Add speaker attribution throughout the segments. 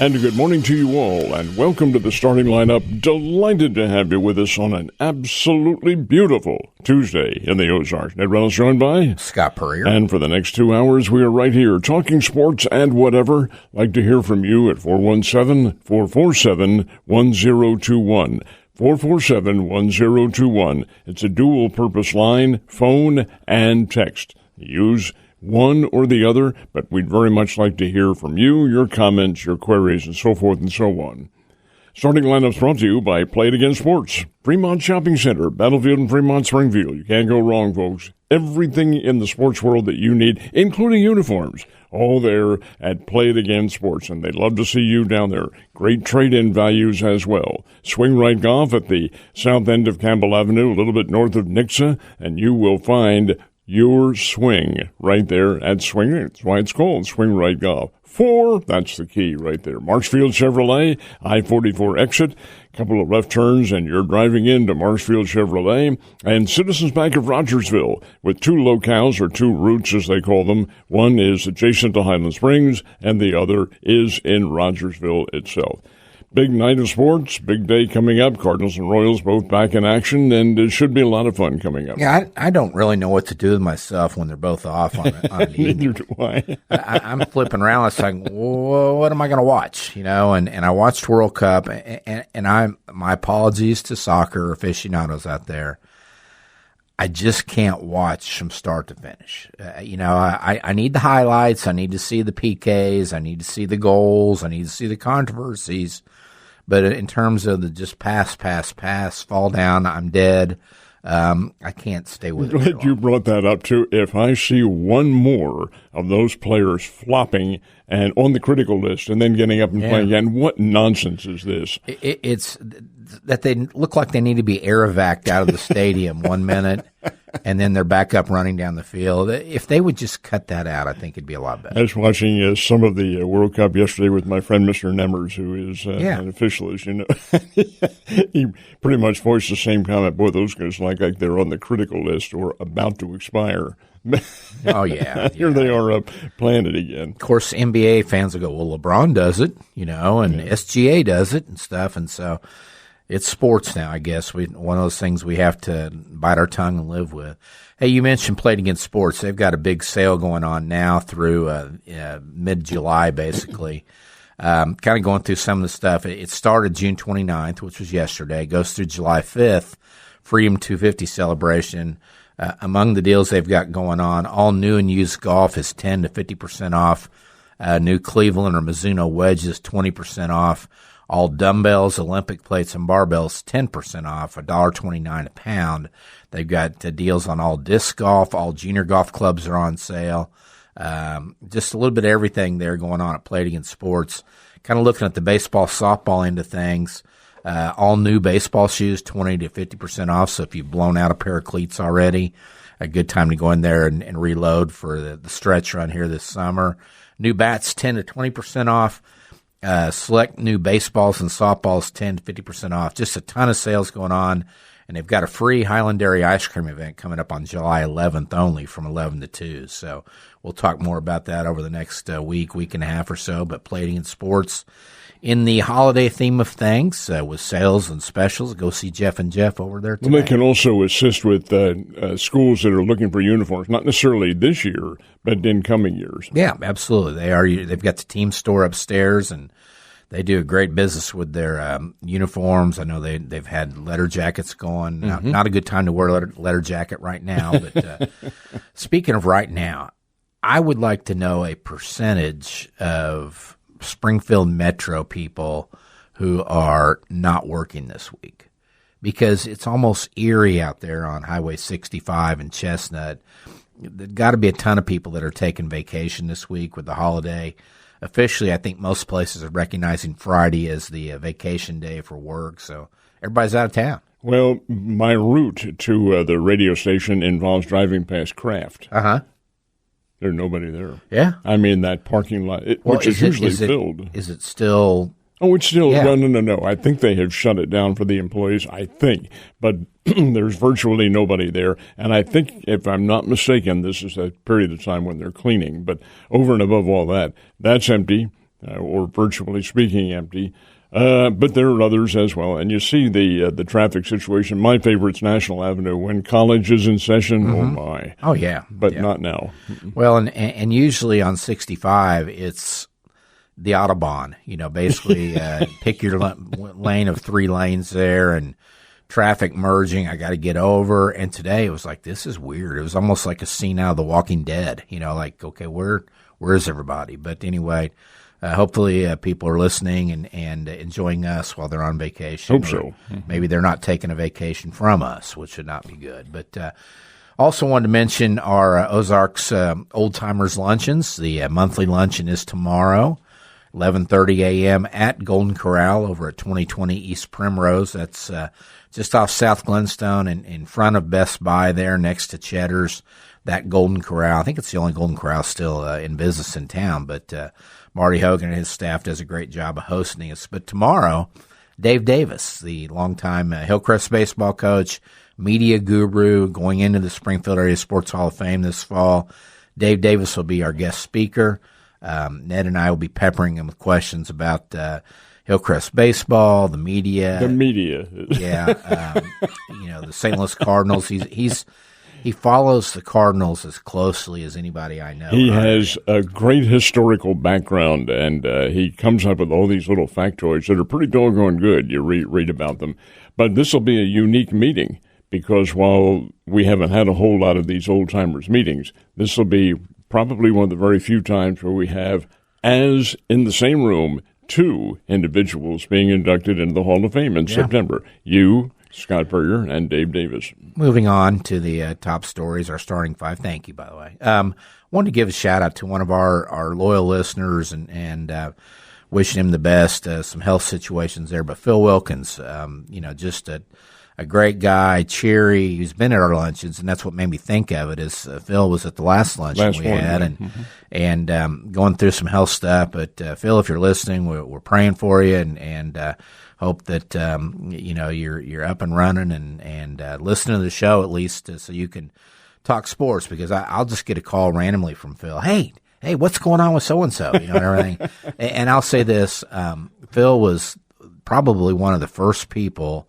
Speaker 1: And good morning to you all, and welcome to the starting lineup. Delighted to have you with us on an absolutely beautiful Tuesday in the Ozarks. Ned Reynolds joined by
Speaker 2: Scott Puryear.
Speaker 1: And for the next 2 hours, we are right here talking sports and whatever. Like to hear from you at 417-447-1021. 447-1021. It's a dual-purpose line, phone and text. Use one or the other, but we'd very much like to hear from you, your comments, your queries, and so forth and so on. Starting lineups brought to you by Play It Again Sports, Fremont Shopping Center, Battlefield and Fremont Springfield. You can't go wrong, folks. Everything in the sports world that you need, including uniforms, all there at Play It Again Sports, and they'd love to see you down there. Great trade-in values as well. Swing Right Golf at the south end of Campbell Avenue, a little bit north of Nixa, and you will find your swing right there at Swing. That's why it's called Swing Right Golf. 4, that's the key right there. Marshfield Chevrolet, I-44 exit, couple of left turns, and you're driving into Marshfield Chevrolet. And Citizens Bank of Rogersville, with 2 locales, or 2 routes as they call them. One is adjacent to Highland Springs, and the other is in Rogersville itself. Big night of sports, big day coming up. Cardinals and Royals both back in action, and it should be a lot of fun coming up.
Speaker 2: Yeah, I don't really know what to do with myself when they're both off on an evening.
Speaker 1: Neither do I.
Speaker 2: I'm flipping around. It's like, what am I going to watch? You know, and I watched World Cup, and my apologies to soccer aficionados out there. I just can't watch from start to finish. I need the highlights. I need to see the PKs. I need to see the goals. I need to see the controversies. But in terms of the just pass, fall down, I'm dead. I can't stay with it.
Speaker 1: I'm glad you brought that up, too. If I see one more of those players flopping and on the critical list and then getting up and playing again, what nonsense is this?
Speaker 2: It's that they look like they need to be air evac'd out of the stadium 1 minute, and then they're back up running down the field. If they would just cut that out, I think it'd be a lot better.
Speaker 1: I was watching some of the World Cup yesterday with my friend Mr. Nemmers, who is an official, as you know. He pretty much voiced the same comment. Boy, those guys look like they're on the critical list or about to expire.
Speaker 2: Oh, yeah.
Speaker 1: Here they are up playing it again.
Speaker 2: Of course, NBA fans will go, well, LeBron does it, and SGA does it and stuff, and so it's sports now, I guess. One of those things we have to bite our tongue and live with. Hey, you mentioned Play It Again Sports. They've got a big sale going on now through mid-July, basically. Kind of going through some of the stuff. It started June 29th, which was yesterday. It goes through July 5th, Freedom 250 celebration. Among the deals they've got going on, all new and used golf is 10 to 50% off. New Cleveland or Mizuno wedges, 20% off. All dumbbells, Olympic plates, and barbells, 10% off, $1.29 a pound. They've got deals on all disc golf, all junior golf clubs are on sale. Just a little bit of everything there going on at Play It Again Sports. Kind of looking at the baseball, softball end of things. All new baseball shoes, 20 to 50% off. So if you've blown out a pair of cleats already, a good time to go in there and reload for the stretch run here this summer. New bats, 10 to 20% off. Select new baseballs and softballs, 10 to 50% off. Just a ton of sales going on. And they've got a free Highland Dairy ice cream event coming up on July 11th only from 11 to 2. So we'll talk more about that over the next week and a half or so. But Play It Again Sports in the holiday theme of things with sales and specials. Go see Jeff and Jeff over there today.
Speaker 1: Well, they can also assist with schools that are looking for uniforms, not necessarily this year, but in coming years.
Speaker 2: Yeah, absolutely. They've got the team store upstairs, and they do a great business with their uniforms. I know they've had letter jackets going.
Speaker 1: Mm-hmm.
Speaker 2: Not a good time to wear a letter jacket right now. But speaking of right now, I would like to know a percentage of Springfield Metro people who are not working this week, because it's almost eerie out there on Highway 65 and Chestnut. There's got to be a ton of people that are taking vacation this week with the holiday. Officially, I think most places are recognizing Friday as the vacation day for work, so everybody's out of town.
Speaker 1: Well, my route to the radio station involves driving past Kraft.
Speaker 2: Uh-huh.
Speaker 1: There's nobody there.
Speaker 2: Yeah.
Speaker 1: I mean, that parking lot, which is usually filled.
Speaker 2: Is it still?
Speaker 1: Oh, it's still,
Speaker 2: yeah.
Speaker 1: No. I think they have shut it down for the employees, I think. But there's virtually nobody there. And I think, if I'm not mistaken, this is a period of time when they're cleaning. But over and above all that, that's empty. or virtually speaking empty. But there are others as well. And you see the traffic situation. My favorite's National Avenue. When college is in session, oh my.
Speaker 2: Oh, yeah.
Speaker 1: But not now.
Speaker 2: Well, and usually on 65, it's the Autobahn. Basically pick your lane of 3 lanes there and traffic merging. I got to get over. And today it was like, this is weird. It was almost like a scene out of The Walking Dead. Like, okay, where is everybody? But anyway, hopefully people are listening and enjoying us while they're on vacation.
Speaker 1: Hope so.
Speaker 2: Maybe they're not taking a vacation from us, which would not be good. But also wanted to mention our Ozarks Old Timers Luncheons. The monthly luncheon is tomorrow, 11:30 a.m. at Golden Corral over at 2020 East Primrose. That's just off South Glenstone and in front of Best Buy there next to Cheddar's. That Golden Corral. I think it's the only Golden Corral still in business in town, but Marty Hogan and his staff does a great job of hosting us. But tomorrow, Dave Davis, the longtime Hillcrest baseball coach, media guru, going into the Springfield Area Sports Hall of Fame this fall. Dave Davis will be our guest speaker. Ned and I will be peppering him with questions about Hillcrest baseball, the media.
Speaker 1: The media.
Speaker 2: Yeah. The St. Louis Cardinals. He follows the Cardinals as closely as anybody I know.
Speaker 1: He has a great historical background, and he comes up with all these little factoids that are pretty doggone good. You read about them. But this will be a unique meeting because while we haven't had a whole lot of these old-timers meetings, this will be probably one of the very few times where we have, as in the same room, 2 individuals being inducted into the Hall of Fame in September. You, Scott Puryear, and Dave Davis.
Speaker 2: Moving on to the top stories, our starting 5. Thank you, by the way. Wanted to give a shout-out to one of our loyal listeners and wishing him the best. Some health situations there, but Phil Wilkins, just a great guy, cheery. He's been at our luncheons, and that's what made me think of it. Is Phil was at the last luncheon we had, and going through some health stuff. But Phil, if you're listening, we're praying for you, and hope that you're up and running and listening to the show at least so you can talk sports. Because I'll just get a call randomly from Phil. Hey, what's going on with so and so? And everything. And I'll say this: Phil was probably one of the first people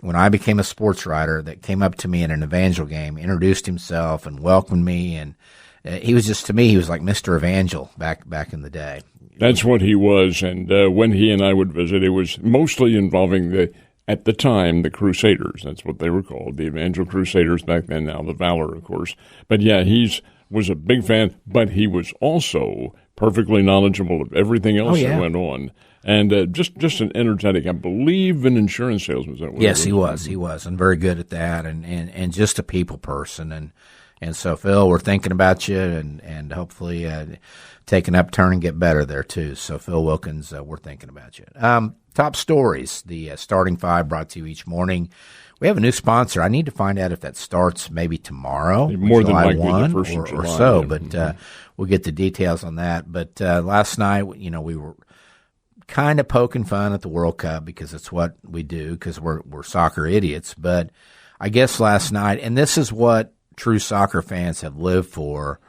Speaker 2: when I became a sports writer that came up to me in an Evangel game, introduced himself, and welcomed me. And he was just, to me, he was like Mr. Evangel back in the day.
Speaker 1: That's what he was. And when he and I would visit, it was mostly involving at the time, the Crusaders. That's what they were called, the Evangel Crusaders back then, now the Valor, of course. But yeah, was a big fan, but he was also perfectly knowledgeable of everything else that went on. And just an energetic, I believe, an insurance salesman.
Speaker 2: Yes, he was, and very good at that, and just a people person. And so, Phil, we're thinking about you, and hopefully take an upturn and get better there, too. So, Phil Wilkins, we're thinking about you. Top stories, the starting 5 brought to you each morning. We have a new sponsor. I need to find out if that starts maybe tomorrow,
Speaker 1: more than likely
Speaker 2: July 1
Speaker 1: the 1st of July,
Speaker 2: or so, but we'll get the details on that. But last night, we were kind of poking fun at the World Cup because it's what we do because we're soccer idiots. But I guess last night, and this is what true soccer fans have lived for,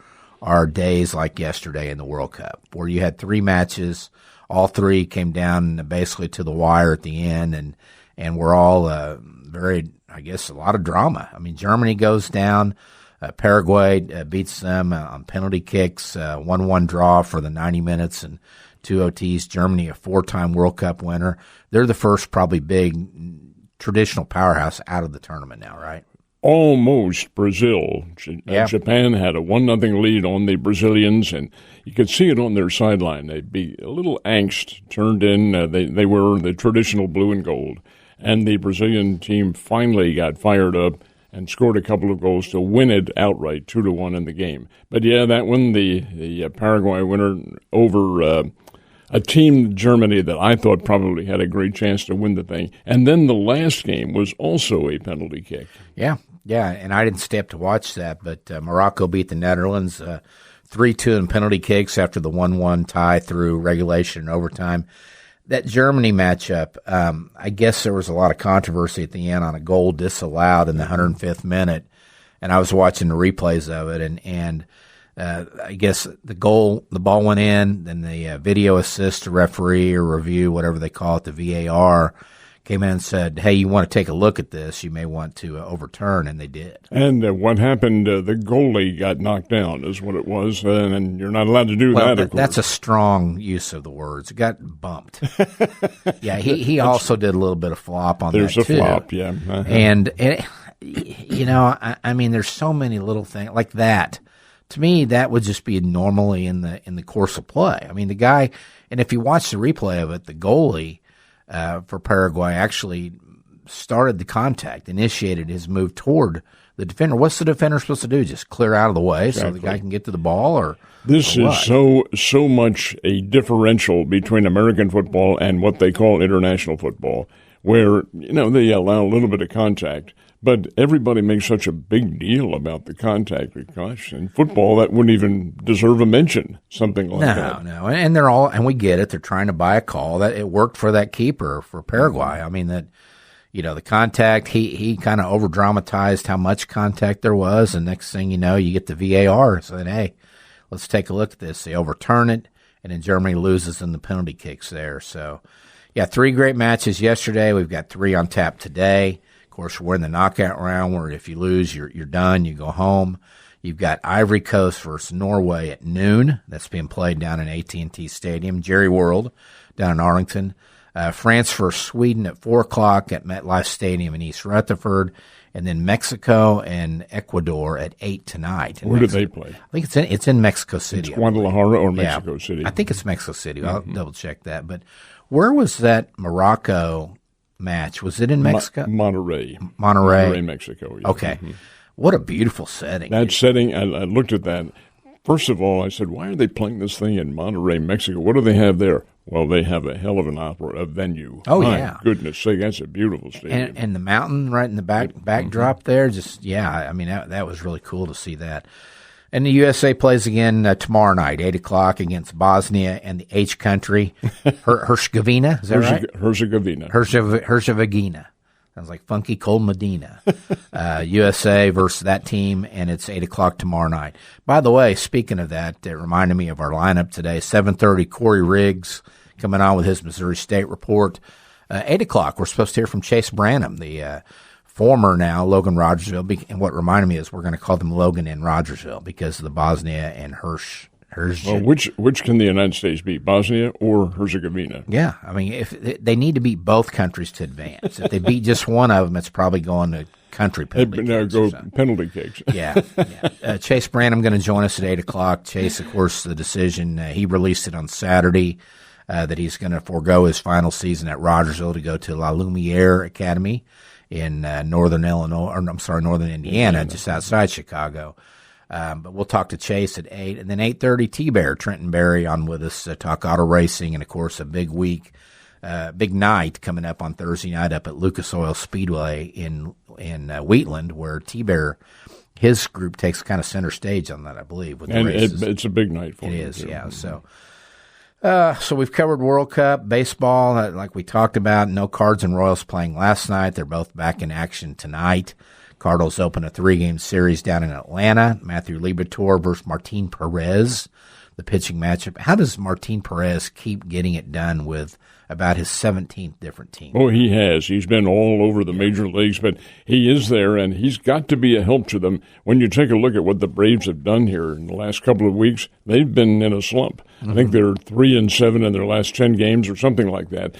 Speaker 2: are days like yesterday in the World Cup, where you had 3 matches, all 3 came down basically to the wire at the end, and we're all very, I guess, a lot of drama. I mean, Germany goes down, Paraguay beats them on penalty kicks, 1-1 draw for the 90 minutes and 2 OTs. Germany, a 4-time World Cup winner. They're the first probably big traditional powerhouse out of the tournament now, right?
Speaker 1: Almost Brazil. Japan had a 1-0 lead on the Brazilians, and you could see it on their sideline. They'd be a little angst turned in. They were the traditional blue and gold, and the Brazilian team finally got fired up and scored a couple of goals to win it outright, 2-1 in the game. But yeah, that one, the Paraguay winner over a team, Germany, that I thought probably had a great chance to win the thing. And then the last game was also a penalty kick.
Speaker 2: Yeah, and I didn't stay up to watch that, but Morocco beat the Netherlands 3-2 in penalty kicks after the 1-1 tie through regulation and overtime. That Germany matchup, I guess there was a lot of controversy at the end on a goal disallowed in the 105th minute, and I was watching the replays of it, and I guess the ball went in, then the video assist to referee or review, whatever they call it, the VAR, came in and said, hey, you want to take a look at this, you may want to overturn, and they did.
Speaker 1: And what happened, the goalie got knocked down is what it was, and you're not allowed to do that, of course.
Speaker 2: That's a strong use of the words. It got bumped. Yeah, he also did a little bit of flop on that, too.
Speaker 1: There's a flop, yeah. Uh-huh.
Speaker 2: And I mean, there's so many little things like that. To me, that would just be normally in the course of play. I mean, the guy, and if you watch the replay of it, the goalie for Paraguay actually started the contact, initiated his move toward the defender. What's the defender supposed to do? Just clear out of the way so the guy can get to the ball, or
Speaker 1: this
Speaker 2: or
Speaker 1: is so much a differential between American football and what they call international football, where they allow a little bit of contact. But everybody makes such a big deal about the contact. Gosh, in football, that wouldn't even deserve a mention, something like that.
Speaker 2: No. And they're all, and we get it. They're trying to buy a call. That it worked for that keeper for Paraguay. I mean, that, the contact, he kind of over dramatized how much contact there was. And next thing you know, you get the VAR saying, hey, let's take a look at this. They overturn it. And then Germany loses in the penalty kicks there. So, yeah, 3 great matches yesterday. We've got 3 on tap today. Of course, we're in the knockout round where if you lose, you're done. You go home. You've got Ivory Coast versus Norway at noon. That's being played down in AT&T Stadium. Jerry World down in Arlington. France versus Sweden at 4 o'clock at MetLife Stadium in East Rutherford. And then Mexico and Ecuador at 8 tonight.
Speaker 1: Where do they play?
Speaker 2: I think it's in Mexico City.
Speaker 1: It's Guadalajara or Mexico City?
Speaker 2: I think it's Mexico City. I'll double check that. But where was that Morocco match? Was it in Mexico?
Speaker 1: Monterrey, Mexico. Yeah.
Speaker 2: Okay. Mm-hmm. What a beautiful setting.
Speaker 1: That setting, I looked at that. First of all, I said, why are they playing this thing in Monterrey, Mexico? What do they have there? Well, they have a hell of a venue.
Speaker 2: Oh,
Speaker 1: my
Speaker 2: yeah.
Speaker 1: Goodness sake, that's a beautiful stadium.
Speaker 2: And the mountain right in the backdrop there, I mean, that was really cool to see that. And the USA plays again tomorrow night, 8 o'clock, against Bosnia and the H country, Herzegovina. Is that right? Herzegovina. Sounds like Funky Cold Medina. USA versus that team, and it's 8 o'clock tomorrow night. By the way, speaking of that, it reminded me of our lineup today. 7:30, Corey Riggs coming on with his Missouri State report. 8 o'clock, we're supposed to hear from Chase Branham, the former now Logan Rogersville, and what reminded me is we're going to call them Logan and Rogersville because of the Bosnia and Herzegovina.
Speaker 1: Well, which can the United States beat, Bosnia or Herzegovina?
Speaker 2: Yeah, I mean, if they need to beat both countries to advance. If they beat just one of them, it's probably going to country penalty kicks.
Speaker 1: Penalty kicks.
Speaker 2: Yeah. Chase Branham going to join us at 8 o'clock. Chase, of course, the decision, he released it on Saturday that he's going to forego his final season at Rogersville to go to La Lumiere Academy in northern Indiana, just outside Chicago. But we'll talk to Chase at 8. And then 8:30, T-Bear, Trenton Berry on with us to talk auto racing. And, of course, a big night coming up on Thursday night up at Lucas Oil Speedway in Wheatland, where T-Bear, his group takes kind of center stage on that, I believe. With the races.
Speaker 1: It's a big night for him.
Speaker 2: It is, yeah. So we've covered World Cup, baseball, like we talked about. No Cards and Royals playing last night. They're both back in action tonight. Cardinals open a 3-game series down in Atlanta. Matthew Liberatore versus Martin Perez, the pitching matchup. How does Martin Perez keep getting it done with about his 17th different team?
Speaker 1: Oh, he has. He's been all over the major leagues, but he is there, and he's got to be a help to them. When you take a look at what the Braves have done here in the last couple of weeks, they've been in a slump. Mm-hmm. I think they're 3-7 in their last 10 games or something like that,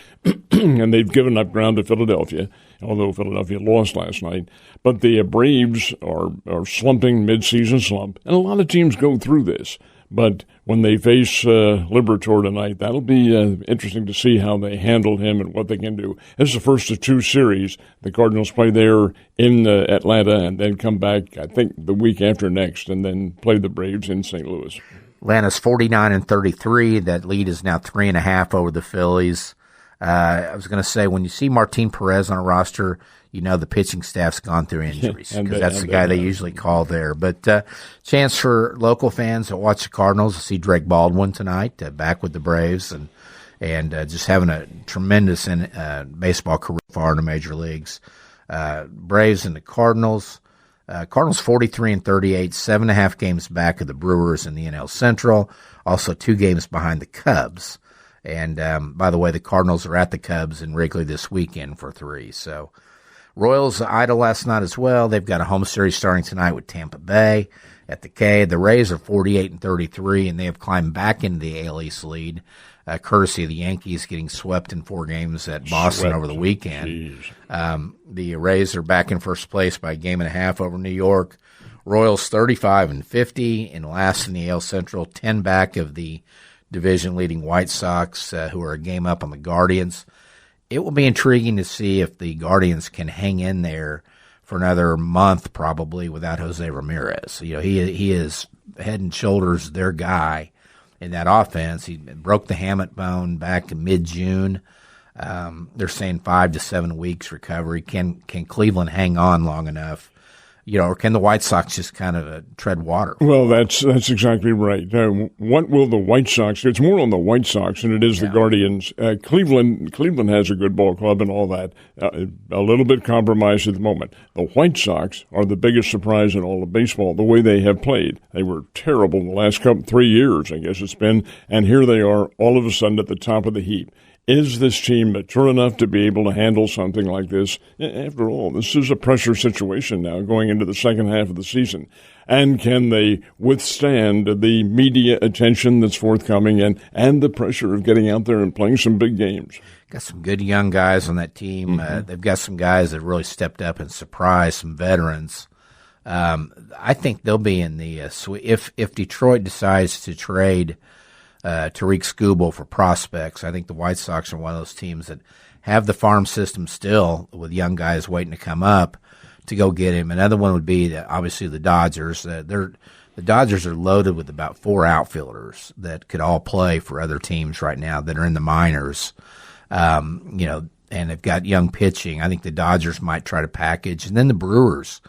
Speaker 1: and they've given up ground to Philadelphia, although Philadelphia lost last night. But the Braves are slumping, mid-season slump, and a lot of teams go through this. But when they face Liberatore tonight, that'll be interesting to see how they handle him and what they can do. This is the first of 2 series. The Cardinals play there in Atlanta and then come back, I think, the week after next, and then play the Braves in St. Louis.
Speaker 2: Atlanta's 49-33. That lead is now 3.5 over the Phillies. I was going to say, when you see Martin Perez on a roster, you know the pitching staff's gone through injuries because that's the guy they usually call there. But chance for local fans to watch the Cardinals to see Drake Baldwin tonight, back with the Braves, and just having a tremendous baseball career far in the major leagues. Braves and the Cardinals. Cardinals 43-38, 7.5 games back of the Brewers in the NL Central, also 2 games behind the Cubs. And by the way, the Cardinals are at the Cubs in Wrigley this weekend for 3. So Royals idle last night as well. They've got a home series starting tonight with Tampa Bay at the K. The Rays are 48-33, and they have climbed back into the AL East lead, courtesy of the Yankees getting swept in 4 games at Boston over the weekend. The Rays are back in first place by a game and a half over New York. Royals 35-50 and last in the AL Central, 10 back of the division-leading White Sox, who are a game up on the Guardians. It will be intriguing to see if the Guardians can hang in there for another month, probably, without Jose Ramirez. He is head and shoulders their guy in that offense. He broke the hamate bone back in mid-June. They're saying 5 to 7 weeks recovery. Can Cleveland hang on long enough? Or can the White Sox just kind of tread water?
Speaker 1: Well, that's exactly right. What will the White Sox do? It's more on the White Sox than it is the Guardians. Cleveland has a good ball club and all that. A little bit compromised at the moment. The White Sox are the biggest surprise in all of baseball, the way they have played. They were terrible in the last 3 years, I guess it's been, and here they are all of a sudden at the top of the heap. Is this team mature enough to be able to handle something like this? After all, this is a pressure situation now going into the second half of the season. And can they withstand the media attention that's forthcoming and the pressure of getting out there and playing some big games?
Speaker 2: Got some good young guys on that team. They've got some guys that really stepped up and surprised, some veterans. I think they'll be in the if Detroit decides to trade Tariq Skubal for prospects, I think the White Sox are one of those teams that have the farm system still with young guys waiting to come up to go get him. Another one would be obviously the Dodgers. The Dodgers are loaded with about 4 outfielders that could all play for other teams right now that are in the minors. And they've got young pitching. I think the Dodgers might try to package. And then the Brewers,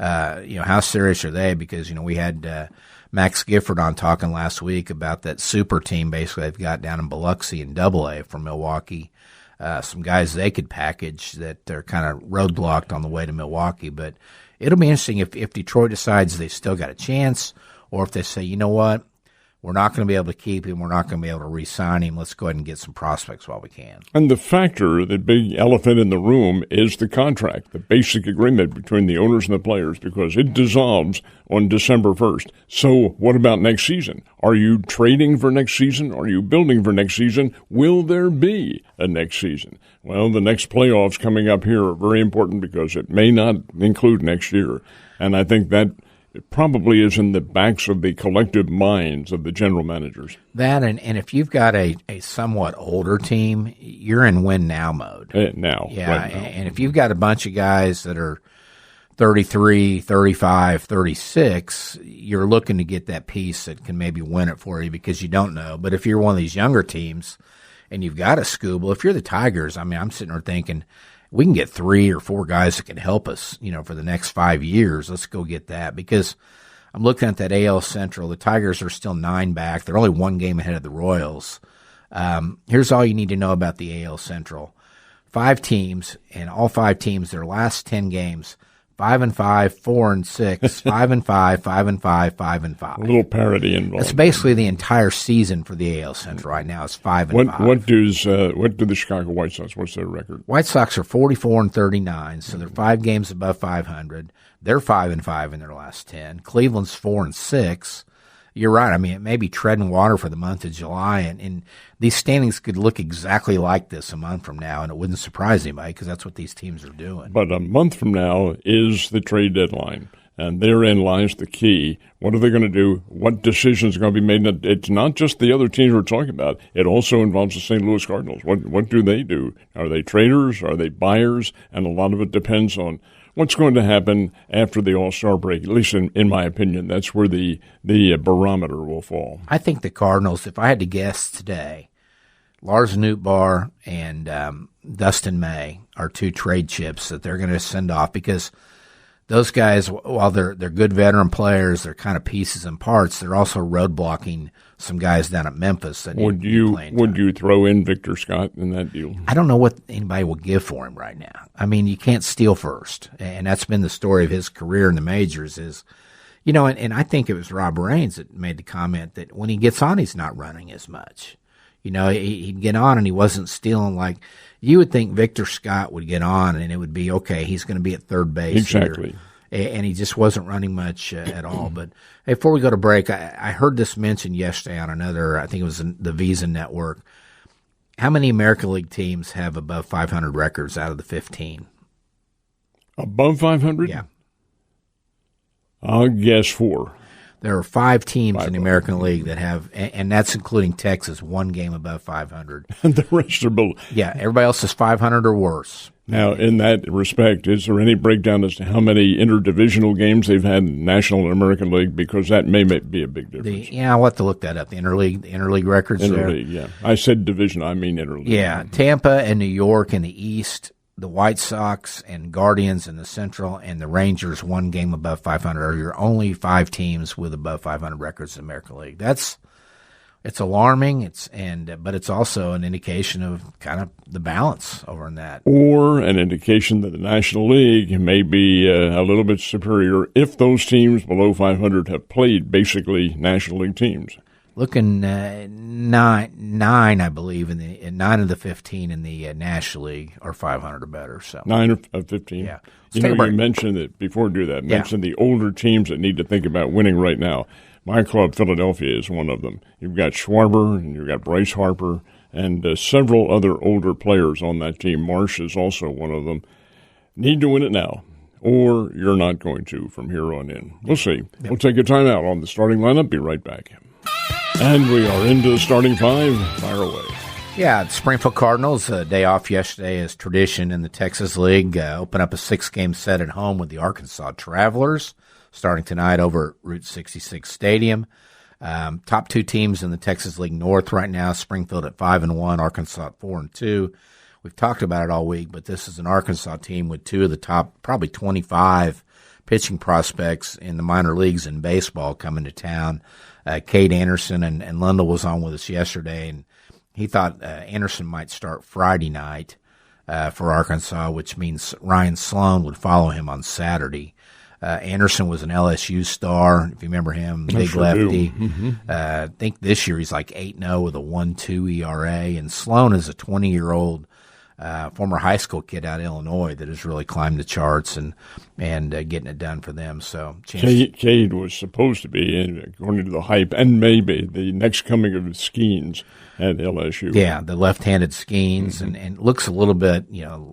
Speaker 2: how serious are they? Because, we had Max Gifford on talking last week about that super team basically they've got down in Biloxi in AA from Milwaukee. Some guys they could package that they're kind of roadblocked on the way to Milwaukee. But it'll be interesting if Detroit decides they've still got a chance, or if they say, you know what, we're not going to be able to keep him, we're not going to be able to re-sign him, let's go ahead and get some prospects while we can.
Speaker 1: And the factor, the big elephant in the room, is the contract, the basic agreement between the owners and the players, because it dissolves on December 1st. So what about next season? Are you trading for next season? Are you building for next season? Will there be a next season? Well, the next playoffs coming up here are very important because it may not include next year. And I think that it probably is in the backs of the collective minds of the general managers.
Speaker 2: That and if you've got a somewhat older team, you're in win-now mode.
Speaker 1: Now.
Speaker 2: Yeah,
Speaker 1: right now.
Speaker 2: And if you've got a bunch of guys that are 33, 35, 36, you're looking to get that piece that can maybe win it for you because you don't know. But if you're one of these younger teams and you've got a Skubal, if you're the Tigers, I'm sitting there thinking, we can get 3 or 4 guys that can help us, for the next 5 years. Let's go get that, because I'm looking at that AL Central. The Tigers are still 9 back. They're only 1 game ahead of the Royals. Here's all you need to know about the AL Central. 5 teams, and all 5 teams, their last 10 games, 5-5, 4-6, 5-5, 5-5, 5-5.
Speaker 1: A little parity involved.
Speaker 2: That's basically the entire season for the AL Central right now. It's 5-5.
Speaker 1: What do the Chicago White Sox? What's their record?
Speaker 2: White Sox are 44-39, so they're 5 games above 500. They're 5-5 in their last 10. Cleveland's 4-6. You're right. It may be treading water for the month of July, and these standings could look exactly like this a month from now, and it wouldn't surprise anybody because that's what these teams are doing.
Speaker 1: But a month from now is the trade deadline, and therein lies the key. What are they going to do? What decisions are going to be made? It's not just the other teams we're talking about. It also involves the St. Louis Cardinals. What do they do? Are they traders? Are they buyers? And a lot of it depends on what's going to happen after the All-Star break. At least in my opinion, that's where the barometer will fall.
Speaker 2: I think the Cardinals, if I had to guess today, Lars Nootbaar and Dustin May are 2 trade chips that they're going to send off because those guys, while they're good veteran players, they're kind of pieces and parts. They're also roadblocking some guys down at Memphis. That
Speaker 1: would you throw in Victor Scott in that deal?
Speaker 2: I don't know what anybody will give for him right now. I mean, you can't steal first, and that's been the story of his career in the majors. Is and I think it was Rob Raines that made the comment that when he gets on, he's not running as much. He'd get on and he wasn't stealing like you would think Victor Scott would get on and it would be, okay, he's going to be at third base.
Speaker 1: Exactly.
Speaker 2: And he just wasn't running much at all. But hey, before we go to break, I heard this mentioned yesterday on another, I think it was the Visa Network. How many American League teams have above 500 records out of the 15?
Speaker 1: Above 500?
Speaker 2: Yeah.
Speaker 1: I'll guess 4.
Speaker 2: There are 5 teams in the American League that have, and that's including Texas, 1 game above 500.
Speaker 1: And the rest are below.
Speaker 2: Yeah, everybody else is 500 or worse.
Speaker 1: Now, in that respect, is there any breakdown as to how many interdivisional games they've had in the National and American League? Because that may be a big difference.
Speaker 2: I'll have to look that up. The interleague records
Speaker 1: interleague,
Speaker 2: there.
Speaker 1: Yeah. I said division, I mean interleague.
Speaker 2: Yeah, Tampa and New York in the East, the White Sox and Guardians in the Central, and the Rangers 1 game above 500 are your only 5 teams with above 500 records in the American League. It's alarming. But it's also an indication of kind of the balance over in that,
Speaker 1: or an indication that the National League may be a little bit superior if those teams below 500 have played basically National League teams.
Speaker 2: Looking 9, I believe, in 9 of the 15 in the National League are 500 or better. So
Speaker 1: 9 of 15.
Speaker 2: Yeah.
Speaker 1: You mentioned it before we do that.
Speaker 2: Yeah.
Speaker 1: Mentioned the older teams that need to think about winning right now. My club, Philadelphia, is one of them. You've got Schwarber and you've got Bryce Harper and several other older players on that team. Marsh is also one of them. Need to win it now, or you're not going to from here on in. We'll see. Yep. We'll take a timeout on the starting lineup. Be right back. And we are into the starting 5. Fire away.
Speaker 2: Yeah, the Springfield Cardinals, day off yesterday as tradition in the Texas League, open up a 6-game set at home with the Arkansas Travelers, starting tonight over at Route 66 Stadium. Top 2 teams in the Texas League North right now, Springfield at 5-1, Arkansas at 4-2. We've talked about it all week, but this is an Arkansas team with 2 of the top probably 25 pitching prospects in the minor leagues in baseball coming to town. Cade Anderson and Lundell was on with us yesterday, and he thought Anderson might start Friday night for Arkansas, which means Ryan Sloan would follow him on Saturday. Anderson was an LSU star, if you remember him, big lefty. Mm-hmm. I think this year he's like 8-0 with a 1.2 ERA, and Sloan is a 20-year-old former high school kid out of Illinois that has really climbed the charts and getting it done for them. So
Speaker 1: Cade was supposed to be, according to the hype, and maybe the next coming of Skeens at LSU.
Speaker 2: Yeah, the left-handed Skeens, mm-hmm. and looks a little bit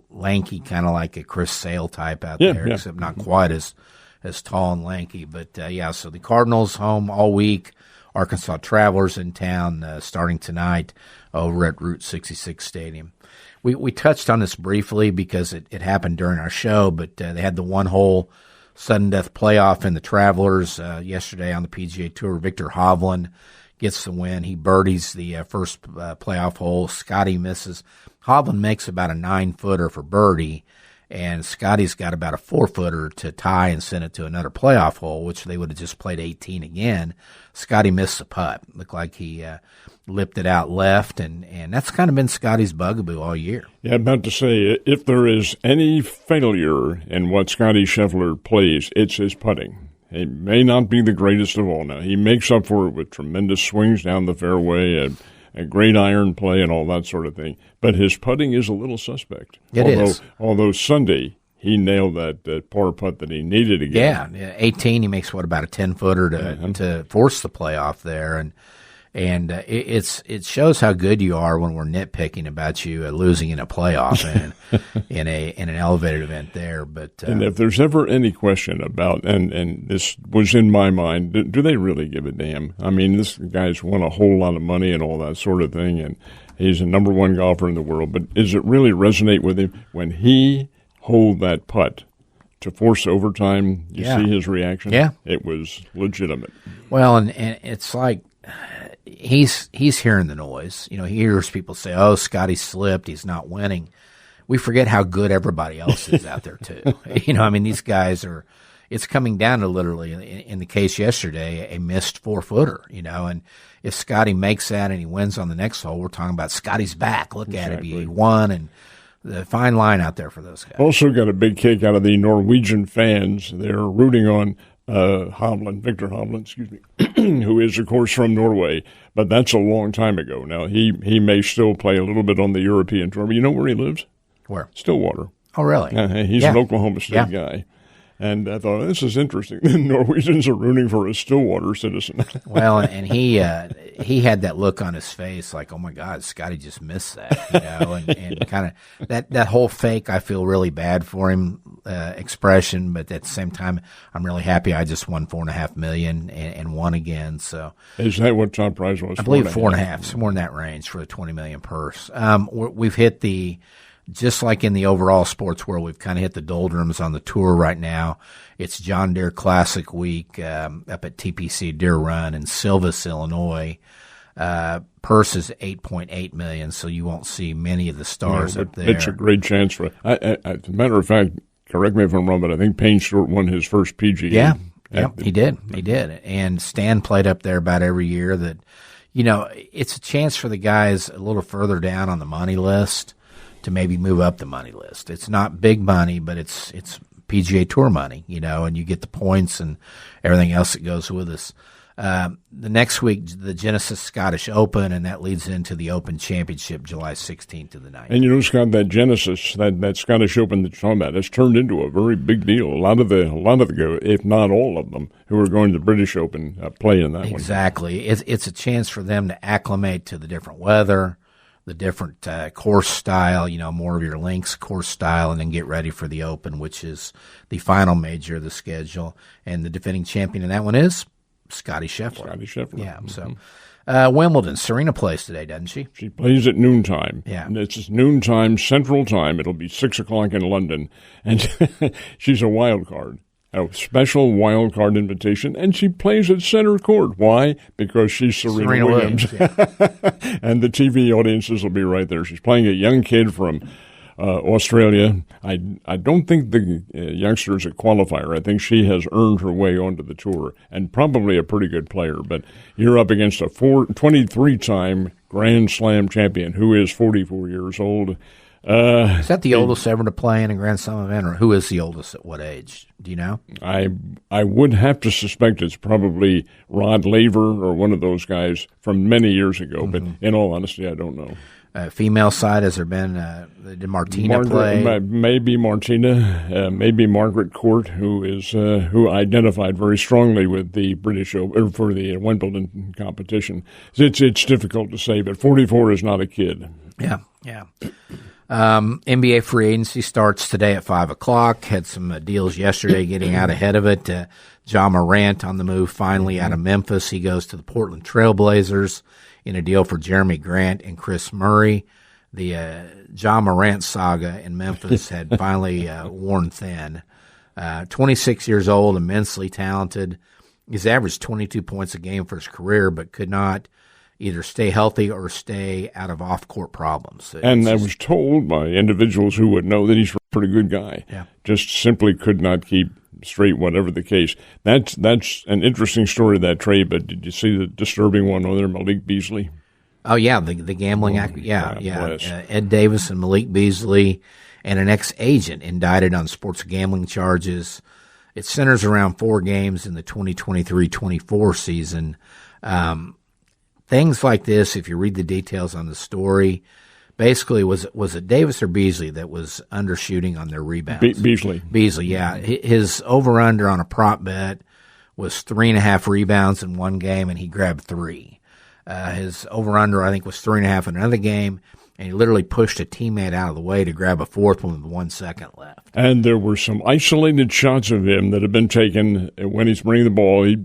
Speaker 2: lanky, kind of like a Chris Sale type out there, except not quite as tall and lanky. But so the Cardinals home all week. Arkansas Travelers in town starting tonight over at Route 66 Stadium. We touched on this briefly because it happened during our show, but they had the 1-hole sudden death playoff in the Travelers yesterday on the PGA Tour. Victor Hovland gets the win. He birdies the first playoff hole. Scotty misses. Hovland makes about a 9-footer for birdie, and Scotty's got about a 4-footer to tie and send it to another playoff hole, which they would have just played 18 again. Scotty missed the putt. Looked like he lipped it out left, and that's kind of been Scotty's bugaboo all year.
Speaker 1: Yeah, I'm about to say, if there is any failure in what Scotty Scheffler plays, it's his putting. He may not be the greatest of all now. He makes up for it with tremendous swings down the fairway, a great iron play and all that sort of thing. But his putting is a little suspect. Although Sunday he nailed that par putt that he needed again.
Speaker 2: Yeah, 18, he makes, about a 10-footer to force the playoff there. And it shows how good you are when we're nitpicking about you losing in a playoff and in an elevated event there. But
Speaker 1: and if there's ever any question about, and this was in my mind, do they really give a damn? I mean, this guy's won a whole lot of money and all that sort of thing, and he's a number 1 golfer in the world. But does it really resonate with him when he holed that putt to force overtime? You see his reaction?
Speaker 2: Yeah,
Speaker 1: it was legitimate.
Speaker 2: Well, and it's like, he's hearing the noise. He hears people say, "Oh, Scotty slipped. He's not winning." we forget how good everybody else is out there too. I mean, these guys are. It's coming down to literally, in the case yesterday, a missed 4-footer. And if Scotty makes that and he wins on the next hole, we're talking about Scotty's back. Look at it, he won, and the fine line out there for those guys.
Speaker 1: Also got a big kick out of the Norwegian fans. They're rooting on Victor Hovland, who is, of course, from Norway. But that's a long time ago. Now, he may still play a little bit on the European tour. But you know where he lives?
Speaker 2: Where?
Speaker 1: Stillwater.
Speaker 2: Oh, really?
Speaker 1: He's an Oklahoma State guy. And I thought, this is interesting. The Norwegians are rooting for a Stillwater citizen.
Speaker 2: Well, and he had that look on his face like, oh, my God, Scotty just missed that, and kind of that whole fake, I feel really bad for him expression. But at the same time, I'm really happy I just won $4.5 million and won again. So
Speaker 1: is that what top prize was?
Speaker 2: I believe 4.5, somewhere in that range for the $20 million purse. We've hit just like in the overall sports world, we've kind of hit the doldrums on the tour right now. It's John Deere Classic Week up at TPC Deere Run in Silvis, Illinois. Purse is $8.8 million, so you won't see many of the stars up there.
Speaker 1: It's a great chance for as a matter of fact, correct me if I'm wrong, but I think Payne Stewart won his first PGA.
Speaker 2: Yeah, he did. And Stan played up there about every year. That it's a chance for the guys a little further down on the money list to maybe move up the money list. It's not big money, but it's PGA Tour money, and you get the points and everything else that goes with us. The next week, the Genesis Scottish Open, and that leads into the Open Championship, July 16th to the 19th.
Speaker 1: And Scott, that Genesis, that Scottish Open that you're talking about, has turned into a very big deal. A lot of the, if not all of them, who are going to the British Open play in that one.
Speaker 2: Exactly. It's a chance for them to acclimate to the different weather, the different course style, more of your links course style, and then get ready for the Open, which is the final major of the schedule. And the defending champion in that one is Scotty Scheffler. Yeah, so Wimbledon. Serena plays today, doesn't she?
Speaker 1: She plays at noontime.
Speaker 2: Yeah.
Speaker 1: And it's noontime Central Time. It'll be 6 o'clock in London. And she's a wild card. A special wild card invitation, and she plays at center court. Why? Because she's Serena Williams.
Speaker 2: Yeah.
Speaker 1: And the TV audiences will be right there. She's playing a young kid from Australia. I don't think the youngster is a qualifier. I think she has earned her way onto the tour, and probably a pretty good player. But you're up against a 23-time Grand Slam champion who is 44 years old.
Speaker 2: Is that the oldest ever to play in a Grand Slam event, or who is the oldest at what age? Do you know?
Speaker 1: I would have to suspect it's probably Rod Laver or one of those guys from many years ago, but in all honesty, I don't know.
Speaker 2: Female side, has there been, did Martina play?
Speaker 1: Maybe Martina, maybe Margaret Court, who identified very strongly with the British Open, for the Wimbledon competition. It's difficult to say, but 44 is not a kid.
Speaker 2: Yeah. NBA free agency starts today at 5 o'clock. Had some deals yesterday getting out ahead of it. Ja Morant on the move finally out of Memphis. He goes to the Portland Trail Blazers in a deal for Jeremy Grant and Chris Murray. The Ja Morant saga in Memphis had finally worn thin. 26 years old, immensely talented. He's averaged 22 points a game for his career, but could not either stay healthy or stay out of off-court problems.
Speaker 1: And I was told by individuals who would know that he's a pretty good guy.
Speaker 2: Yeah.
Speaker 1: Just simply could not keep straight, whatever the case. That's an interesting story, that trade, but did you see the disturbing one on there, Malik Beasley?
Speaker 2: Oh, yeah, the gambling act. Yeah. Ed Davis and Malik Beasley and an ex-agent indicted on sports gambling charges. It centers around 4 games in the 2023-24 season. Things like this, if you read the details on the story, basically was it Davis or Beasley that was undershooting on their rebounds?
Speaker 1: Beasley,
Speaker 2: yeah. His over-under on a prop bet was 3.5 rebounds in one game, and he grabbed 3. His over-under, I think, was 3.5 in another game, and he literally pushed a teammate out of the way to grab a 4th one with 1 second left.
Speaker 1: And there were some isolated shots of him that have been taken when he's bringing the ball. He's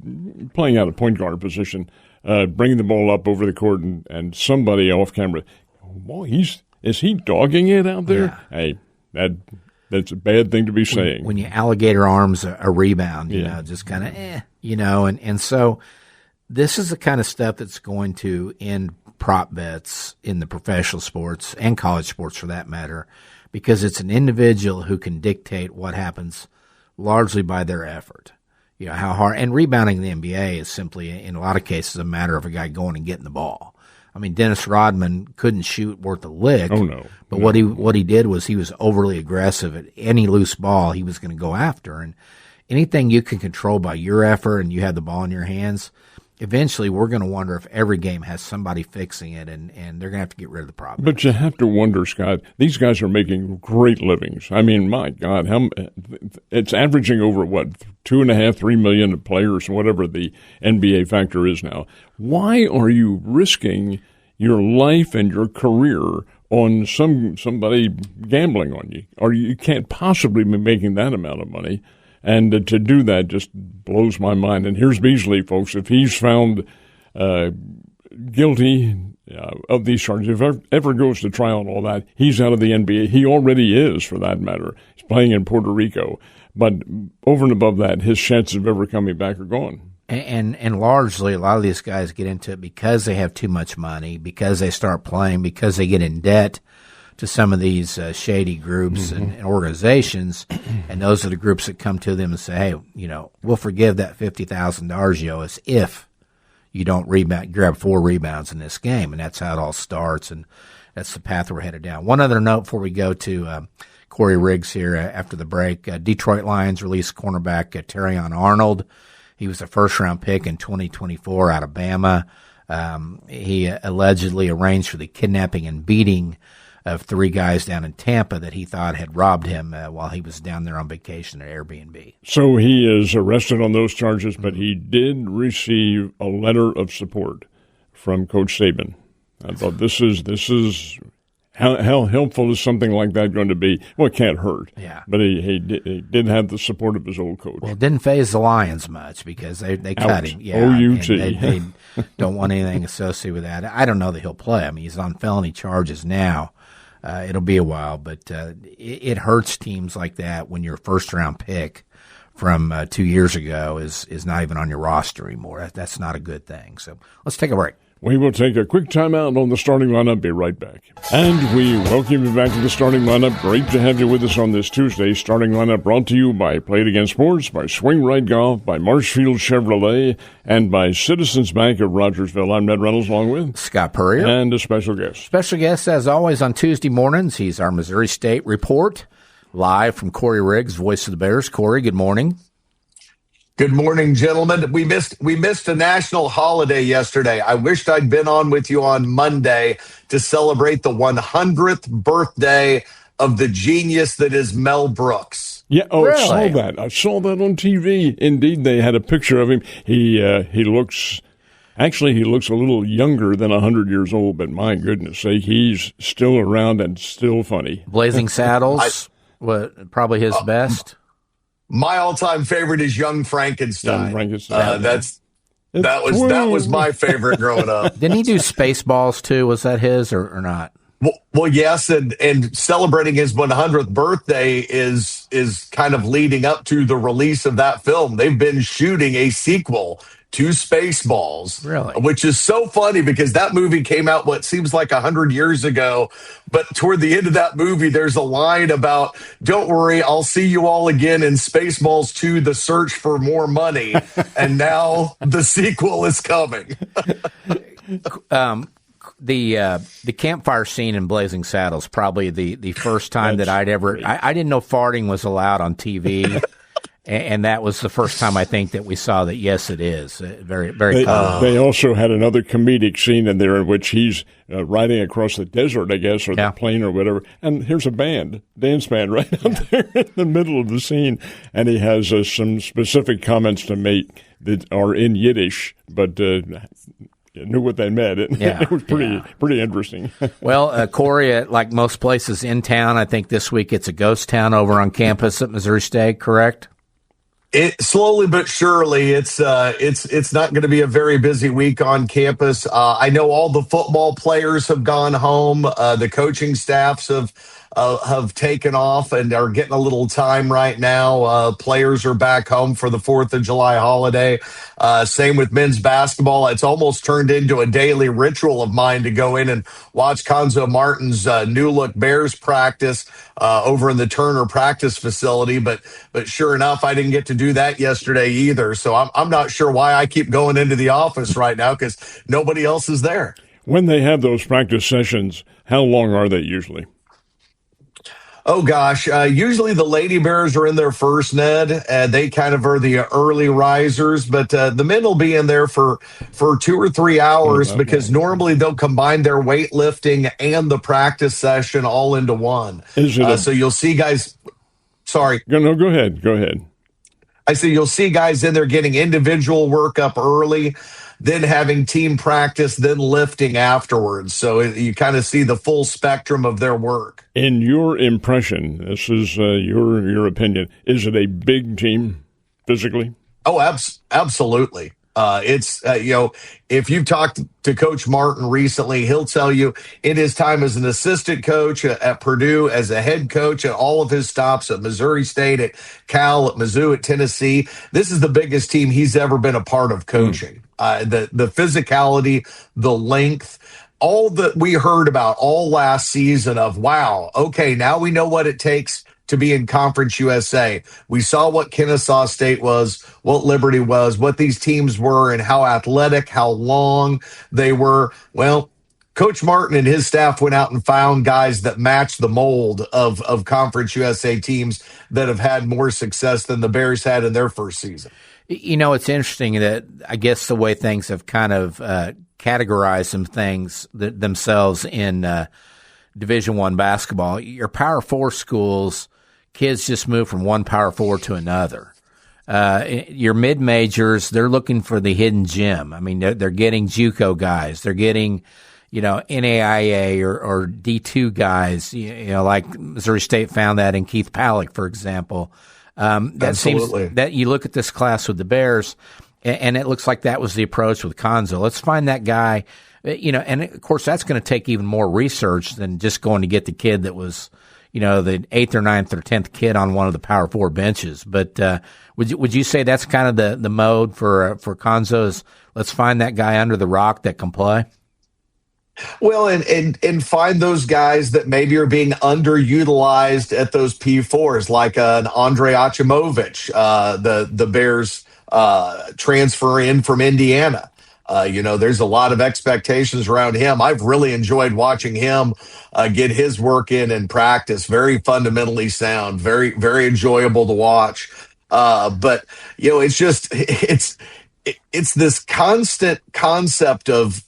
Speaker 1: playing out of point guard position. Bringing the ball up over the court, and somebody off camera, boy, is he dogging it out there? Yeah. Hey, that's a bad thing to be saying.
Speaker 2: When you alligator arms a rebound, just kind of, and so this is the kind of stuff that's going to end prop bets in the professional sports and college sports for that matter, because it's an individual who can dictate what happens largely by their effort. You know, how hard, and rebounding in the NBA is simply, in a lot of cases, a matter of a guy going and getting the ball. I mean, Dennis Rodman couldn't shoot worth a lick.
Speaker 1: Oh, no.
Speaker 2: But what he did was he was overly aggressive at any loose ball he was going to go after. And anything you can control by your effort and you have the ball in your hands, eventually we're going to wonder if every game has somebody fixing it, and they're going to have to get rid of the problem.
Speaker 1: But you have to wonder, Scott, these guys are making great livings. I mean, my God, it's averaging over, what, 2.5, 3 million players, whatever the NBA factor is now. Why are you risking your life and your career on somebody gambling on you? Or you can't possibly be making that amount of money. And to do that just blows my mind. And here's Beasley, folks. If he's found guilty of these charges, if ever goes to trial and all that, he's out of the NBA. He already is, for that matter. He's playing in Puerto Rico. But over and above that, his chances of ever coming back are gone.
Speaker 2: And largely, a lot of these guys get into it because they have too much money, because they start playing, because they get in debt to some of these shady groups and organizations, and those are the groups that come to them and say, hey, you know, we'll forgive that $50,000 you owe us if you don't grab 4 rebounds in this game, and that's how it all starts, and that's the path we're headed down. One other note before we go to Corey Riggs here after the break. Detroit Lions released cornerback Terrion Arnold. He was a first-round pick in 2024 out of Bama. He allegedly arranged for the kidnapping and beating of 3 guys down in Tampa that he thought had robbed him while he was down there on vacation at Airbnb.
Speaker 1: So he is arrested on those charges, but he did receive a letter of support from Coach Saban. I thought this is how helpful is something like that going to be? Well, it can't hurt.
Speaker 2: Yeah.
Speaker 1: But he did have the support of his old coach.
Speaker 2: Well, it didn't faze the Lions much because they cut him. Yeah,
Speaker 1: O-U-T.
Speaker 2: They don't want anything associated with that. I don't know that he'll play. I mean, he's on felony charges now. It'll be a while, but it hurts teams like that when your first-round pick from 2 years ago is not even on your roster anymore. That's not a good thing. So let's take a break.
Speaker 1: We will take a quick timeout on the starting lineup. Be right back. And we welcome you back to the starting lineup. Great to have you with us on this Tuesday. Starting lineup brought to you by Play It Again Sports, by Swing Right Golf, by Marshfield Chevrolet, and by Citizens Bank of Rogersville. I'm Ned Reynolds, along with
Speaker 2: Scott Puryear.
Speaker 1: And a special guest.
Speaker 2: Special guest, as always, on Tuesday mornings. He's our Missouri State report, live from Corey Riggs, voice of the Bears. Corey, good morning.
Speaker 3: Good morning, gentlemen. We missed a national holiday yesterday. I wished I'd been on with you on Monday to celebrate the 100th birthday of the genius that is Mel Brooks.
Speaker 1: Yeah,
Speaker 2: really?
Speaker 1: I saw that. I saw that on TV. Indeed, they had a picture of him. He looks a little younger than 100 years old, but my goodness sake, he's still around and still funny.
Speaker 2: Blazing Saddles, probably his best.
Speaker 3: My all-time favorite is Young Frankenstein.
Speaker 1: Young Frankenstein.
Speaker 3: That was my favorite growing up.
Speaker 2: Didn't he do Spaceballs too? Was that his or not?
Speaker 3: Well, yes, and celebrating his 100th birthday is kind of leading up to the release of that film. They've been shooting a sequel to Spaceballs,
Speaker 2: really,
Speaker 3: which is so funny because that movie came out what seems like 100 years ago. But toward the end of that movie, there's a line about, "Don't worry, I'll see you all again in Spaceballs 2: The Search for More Money." And now the sequel is coming.
Speaker 2: The campfire scene in Blazing Saddles, probably the first time that I'd ever, I didn't know farting was allowed on TV. And that was the first time I think that we saw that, yes, it is. Very, very common.
Speaker 1: They also had another comedic scene in there in which he's riding across the desert, I guess, or the plain or whatever. And here's a dance band right out there in the middle of the scene. And he has some specific comments to make that are in Yiddish, but knew what they meant. It was pretty interesting.
Speaker 2: Well, Corey, like most places in town, I think this week it's a ghost town over on campus at Missouri State, correct?
Speaker 3: It slowly but surely, it's not going to be a very busy week on campus. I know all the football players have gone home. The coaching staffs have have taken off and are getting a little time right now. Players are back home for the 4th of July holiday. Same with men's basketball. It's almost turned into a daily ritual of mine to go in and watch Conzo Martin's new look Bears practice over in the Turner practice facility. But sure enough, I didn't get to do that yesterday either. So I'm not sure why I keep going into the office right now because nobody else is there.
Speaker 1: When they have those practice sessions, how long are they usually?
Speaker 3: Oh, gosh. Usually the Lady Bears are in there first, Ned. They kind of are the early risers, but the men will be in there for 2 or 3 hours because normally they'll combine their weightlifting and the practice session all into one. So you'll see guys – sorry.
Speaker 1: No, go ahead. Go ahead.
Speaker 3: I say you'll see guys in there getting individual work up early, then having team practice, then lifting afterwards. So you kind of see the full spectrum of their work.
Speaker 1: In your impression, this is your opinion, is it a big team physically?
Speaker 3: Oh, absolutely. It's, if you've talked to Coach Martin recently, he'll tell you in his time as an assistant coach at Purdue, as a head coach at all of his stops at Missouri State, at Cal, at Mizzou, at Tennessee, this is the biggest team he's ever been a part of coaching. The physicality, the length, all that we heard about all last season of, wow, okay, now we know what it takes to be in Conference USA. We saw what Kennesaw State was, what Liberty was, what these teams were, and how athletic, how long they were. Well, Coach Martin and his staff went out and found guys that matched the mold of Conference USA teams that have had more success than the Bears had in their first season.
Speaker 2: You know, it's interesting that I guess the way things have kind of categorized some things themselves in Division I basketball. Your Power 4 schools, kids just move from one Power 4 to another. Your mid-majors, they're looking for the hidden gem. I mean, they're getting JUCO guys. They're getting, NAIA or D2 guys, like Missouri State found that in Keith Pallick, for example. That
Speaker 3: Absolutely.
Speaker 2: Seems that you look at this class with the Bears, and it looks like that was the approach with Conzo. Let's find that guy, and of course that's going to take even more research than just going to get the kid that was, the 8th or 9th or 10th kid on one of the Power 4 benches. But would you say that's kind of the mode for Conzo is let's find that guy under the rock that can play?
Speaker 3: Well, and find those guys that maybe are being underutilized at those P4s, like an Andre Achimovich, the Bears transfer in from Indiana. There's a lot of expectations around him. I've really enjoyed watching him get his work in practice. Very fundamentally sound, very, very enjoyable to watch. But it's just it's this constant concept of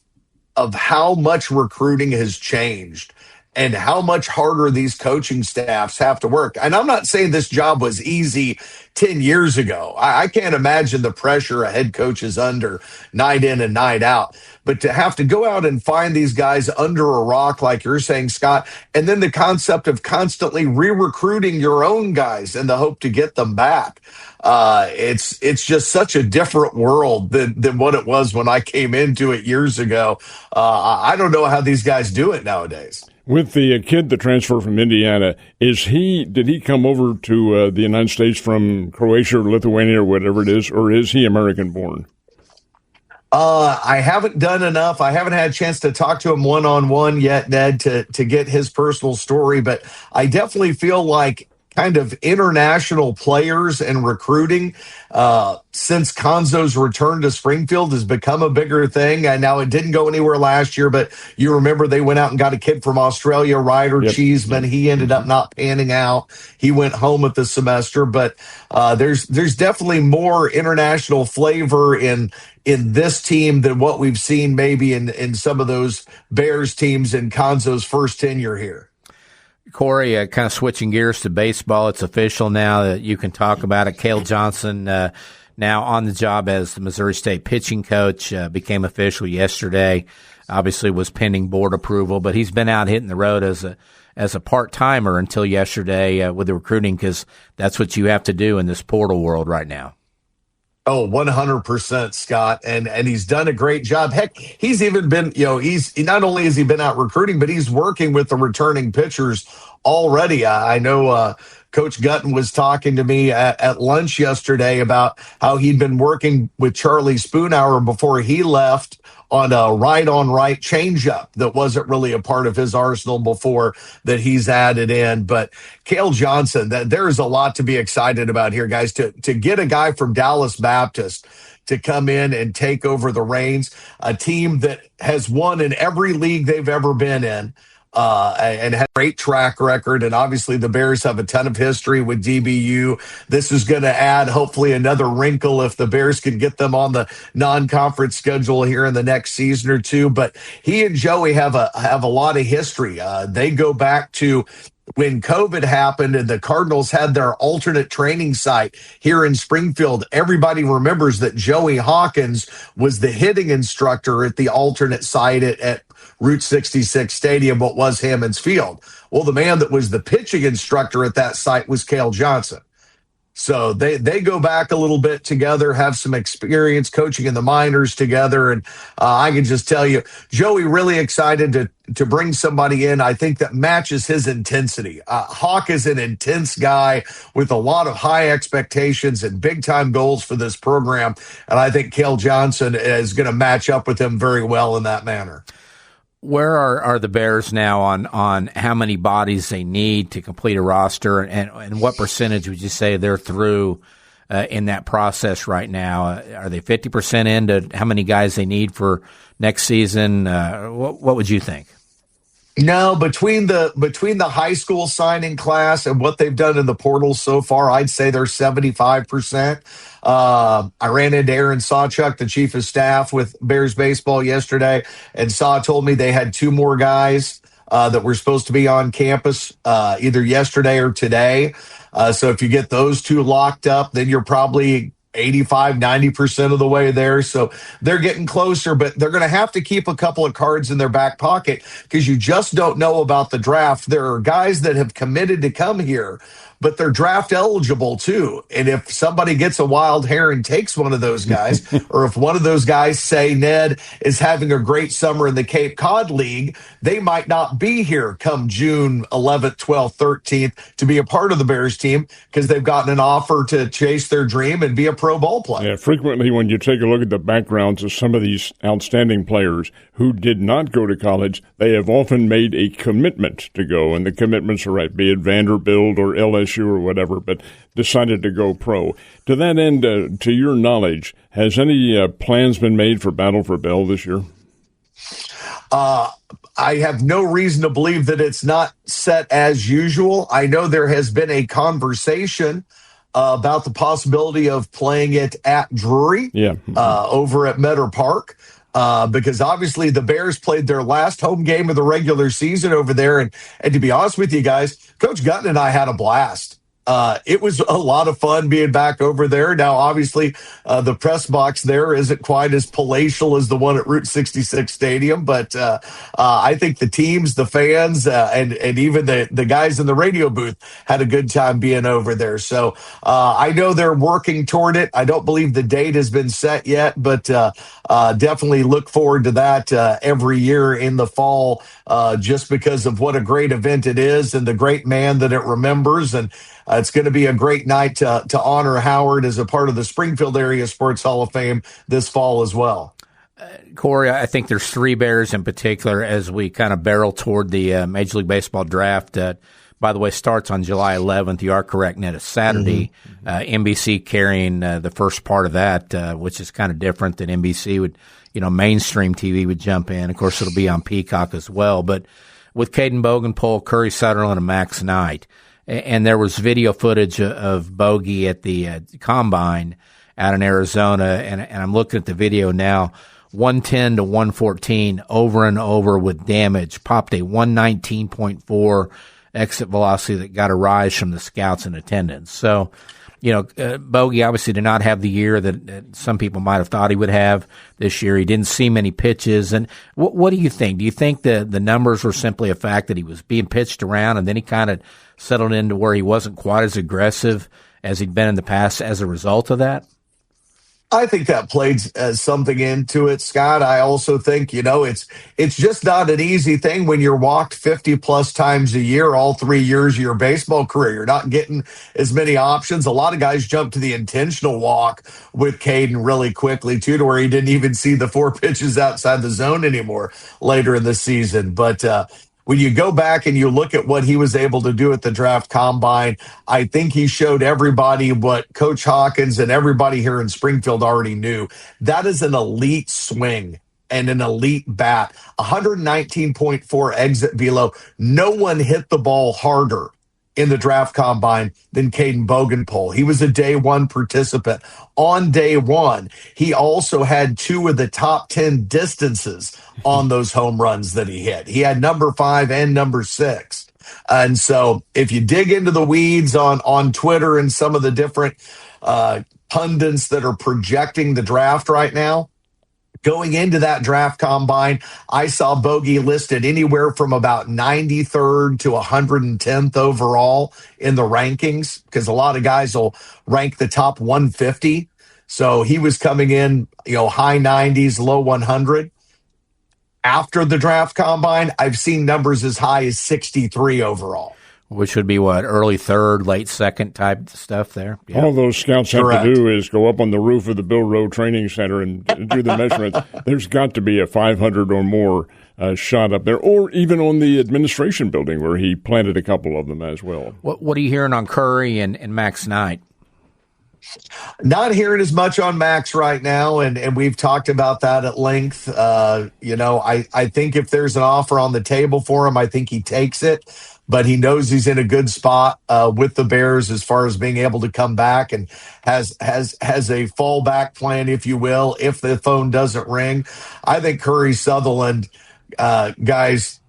Speaker 3: how much recruiting has changed and how much harder these coaching staffs have to work. And I'm not saying this job was easy 10 years ago. I can't imagine the pressure a head coach is under night in and night out. But to have to go out and find these guys under a rock, like you're saying, Scott, and then the concept of constantly re-recruiting your own guys in the hope to get them back. It's just such a different world than what it was when I came into it years ago. I don't know how these guys do it nowadays.
Speaker 1: With the kid that transferred from Indiana, did he come over to the United States from Croatia or Lithuania or whatever it is, or is he American born?
Speaker 3: I haven't done enough. I haven't had a chance to talk to him one-on-one yet, Ned, to get his personal story, but I definitely feel like kind of international players and recruiting since Conzo's return to Springfield has become a bigger thing. And now it didn't go anywhere last year, but you remember they went out and got a kid from Australia, Ryder Cheeseman. He ended up not panning out. He went home at the semester, but there's definitely more international flavor in this team than what we've seen maybe in some of those Bears teams in Conzo's first tenure here.
Speaker 2: Corey, kind of switching gears to baseball, it's official now that you can talk about it. Cale Johnson, now on the job as the Missouri State pitching coach, became official yesterday. Obviously was pending board approval, but he's been out hitting the road as a part-timer until yesterday with the recruiting, because that's what you have to do in this portal world right now.
Speaker 3: Oh, 100%, Scott. And he's done a great job. Heck, he's even been, he's not only has he been out recruiting, but he's working with the returning pitchers already. I know Coach Gutton was talking to me at lunch yesterday about how he'd been working with Charlie Spoonhour before he left on a right-on-right changeup that wasn't really a part of his arsenal before that he's added in. But Cale Johnson, there is a lot to be excited about here, guys. To get a guy from Dallas Baptist to come in and take over the reins, a team that has won in every league they've ever been in, and had a great track record. And obviously the Bears have a ton of history with DBU. This is going to add hopefully another wrinkle if the Bears can get them on the non-conference schedule here in the next season or two. But he and Joey have a lot of history. They go back to when COVID happened and the Cardinals had their alternate training site here in Springfield. Everybody remembers that Joey Hawkins was the hitting instructor at the alternate site at Route 66 Stadium, what was Hammons Field. Well, the man that was the pitching instructor at that site was Cale Johnson. So they go back a little bit together, have some experience coaching in the minors together. And I can just tell you, Joey really excited to bring somebody in, I think, that matches his intensity. Hawk is an intense guy with a lot of high expectations and big-time goals for this program. And I think Cale Johnson is going to match up with him very well in that manner.
Speaker 2: Where are the Bears now on how many bodies they need to complete a roster, and what percentage would you say they're through in that process right now? Are they 50% into how many guys they need for next season? What would you think?
Speaker 3: No, between the high school signing class and what they've done in the portal so far, I'd say they're 75%. I ran into Aaron Sawchuk, the chief of staff with Bears baseball yesterday, and Saw told me they had 2 more guys that were supposed to be on campus either yesterday or today. So if you get those 2 locked up, then you're probably 85-90% of the way there. So they're getting closer, but they're going to have to keep a couple of cards in their back pocket because you just don't know about the draft. There are guys that have committed to come here, but they're draft eligible too. And if somebody gets a wild hair and takes one of those guys, or if one of those guys, say Ned, is having a great summer in the Cape Cod League, they might not be here come June 11th, 12th, 13th to be a part of the Bears team because they've gotten an offer to chase their dream and be a pro ball player.
Speaker 1: Yeah, frequently when you take a look at the backgrounds of some of these outstanding players who did not go to college, they have often made a commitment to go, and the commitments are right, be it Vanderbilt or LSU or whatever, but decided to go pro. To that end, to your knowledge, has any plans been made for Battle for Bell this year?
Speaker 3: I have no reason to believe that it's not set as usual. I know there has been a conversation about the possibility of playing it at Drury over at Meadow Park. Because obviously the Bears played their last home game of the regular season over there. And to be honest with you guys, Coach Gutton and I had a blast. It was a lot of fun being back over there. Now, obviously, the press box there isn't quite as palatial as the one at Route 66 Stadium, but I think the teams, the fans, and even the guys in the radio booth had a good time being over there. So I know they're working toward it. I don't believe the date has been set yet, but definitely look forward to that every year in the fall, just because of what a great event it is and the great man that it remembers. And it's going to be a great night to honor Howard as a part of the Springfield Area Sports Hall of Fame this fall as well.
Speaker 2: Corey, I think there's 3 Bears in particular as we kind of barrel toward the Major League Baseball draft. By the way, starts on July 11th. You are correct, Ned. It's Saturday. NBC carrying the first part of that, which is kind of different than NBC would, mainstream TV would jump in. Of course, it'll be on Peacock as well. But with Kayden Boganpole, Curry Sutherland, and Max Knight, and there was video footage of Bogey at the Combine out in Arizona, and I'm looking at the video now, 110 to 114 over and over with damage, popped a 119.4 exit velocity that got a rise from the scouts in attendance. So, Bogey obviously did not have the year that some people might have thought he would have this year. He didn't see many pitches. And what do you think? Do you think the numbers were simply a fact that he was being pitched around and then he kind of settled into where he wasn't quite as aggressive as he'd been in the past as a result of that?
Speaker 3: I think that played something into it, Scott. I also think, it's just not an easy thing when you're walked 50 plus times a year, all 3 years of your baseball career. You're not getting as many options. A lot of guys jump to the intentional walk with Kayden really quickly, too, to where he didn't even see the 4 pitches outside the zone anymore later in the season. But, when you go back and you look at what he was able to do at the draft combine, I think he showed everybody what Coach Hawkins and everybody here in Springfield already knew. That is an elite swing and an elite bat. 119.4 exit velo. No one hit the ball harder in the draft combine than Kayden Boganpole. He was a day one participant. On day one, he also had 2 of the top 10 distances on those home runs that he hit. He had number 5 and number 6. And so if you dig into the weeds on Twitter and some of the different pundits that are projecting the draft right now, going into that draft combine, I saw Bogey listed anywhere from about 93rd to 110th overall in the rankings, because a lot of guys will rank the top 150. So he was coming in, high 90s, low 100. After the draft combine, I've seen numbers as high as 63 overall.
Speaker 2: Which would be what, early third, late second type stuff there?
Speaker 1: Yeah. All those scouts have to do is go up on the roof of the Bill Rowe Training Center and do the measurements. There's got to be a 500 or more shot up there, or even on the administration building where he planted a couple of them as well.
Speaker 2: What are you hearing on Curry and Max Knight?
Speaker 3: Not hearing as much on Max right now, and we've talked about that at length. I think if there's an offer on the table for him, I think he takes it. But he knows he's in a good spot with the Bears as far as being able to come back, and has a fallback plan, if you will, if the phone doesn't ring. I think Curry Sutherland, guys,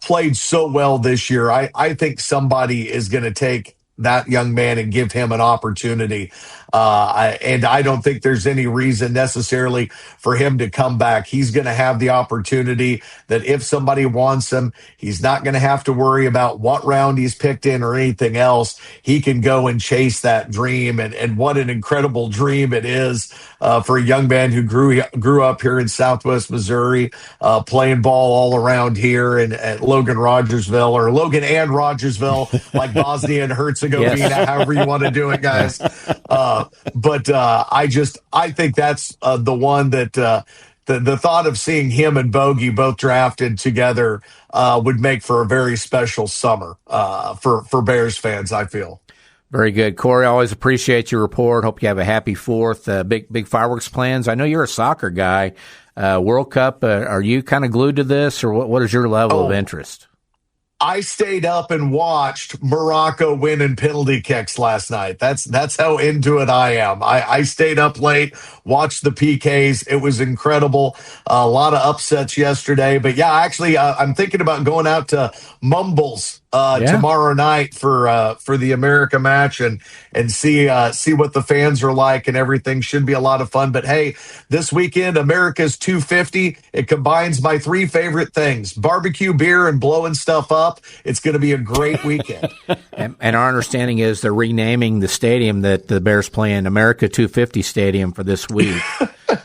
Speaker 3: played so well this year. I think somebody is going to take that young man and give him an opportunity. And I don't think there's any reason necessarily for him to come back. He's going to have the opportunity that if somebody wants him, he's not going to have to worry about what round he's picked in or anything else. He can go and chase that dream. And what an incredible dream it is for a young man who grew up here in Southwest Missouri, playing ball all around here at Logan and Rogersville, like Bosnia and Herzegovina, yes. However you want to do it, guys. But I think that's the one that the thought of seeing him and Bogey both drafted together would make for a very special summer for Bears fans, I feel.
Speaker 2: Very good. Corey, always appreciate your report. Hope you have a happy 4th. Big fireworks plans. I know you're a soccer guy. World Cup, are you kind of glued to this, or what is your level of interest?
Speaker 3: I stayed up and watched Morocco win in penalty kicks last night. That's how into it I am. I stayed up late, watched the PKs. It was incredible. A lot of upsets yesterday. But, yeah, actually, I'm thinking about going out to Mumbles tomorrow night for the America match and see what the fans are like, and everything. Should be a lot of fun. But, hey, this weekend, America's 250. It combines my 3 favorite things: barbecue, beer, and blowing stuff up. It's going to be a great weekend.
Speaker 2: and our understanding is they're renaming the stadium that the Bears play in, America 250 Stadium, for this week.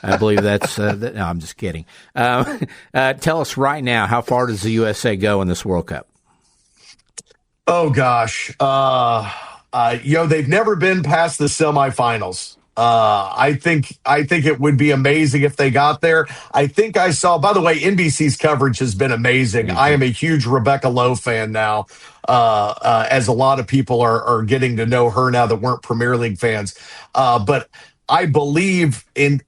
Speaker 2: I believe that's no, I'm just kidding. Tell us right now, how far does the USA go in this World Cup?
Speaker 3: Oh, gosh. They've never been past the semifinals. I think it would be amazing if they got there. I think I saw, by the way, NBC's coverage has been amazing. Mm-hmm. I am a huge Rebecca Lowe fan now, as a lot of people are getting to know her now that weren't Premier League fans. But I believe in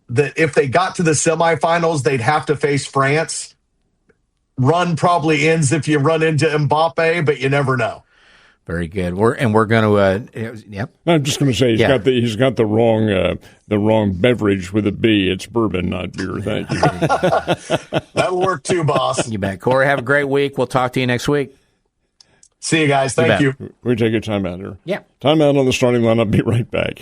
Speaker 3: that if they got to the semifinals, they'd have to face France. Run probably ends if you run into Mbappe, but you never know.
Speaker 2: Very good. We're going to. Yep.
Speaker 1: I'm just going to say he's got the wrong beverage with a B. It's bourbon, not beer. Thank you.
Speaker 3: That'll work too, boss.
Speaker 2: You bet. Corey, have a great week. We'll talk to you next week.
Speaker 3: See you guys. Thank you.
Speaker 1: We take a timeout here.
Speaker 2: Yeah.
Speaker 1: Timeout on the starting lineup. Be right back.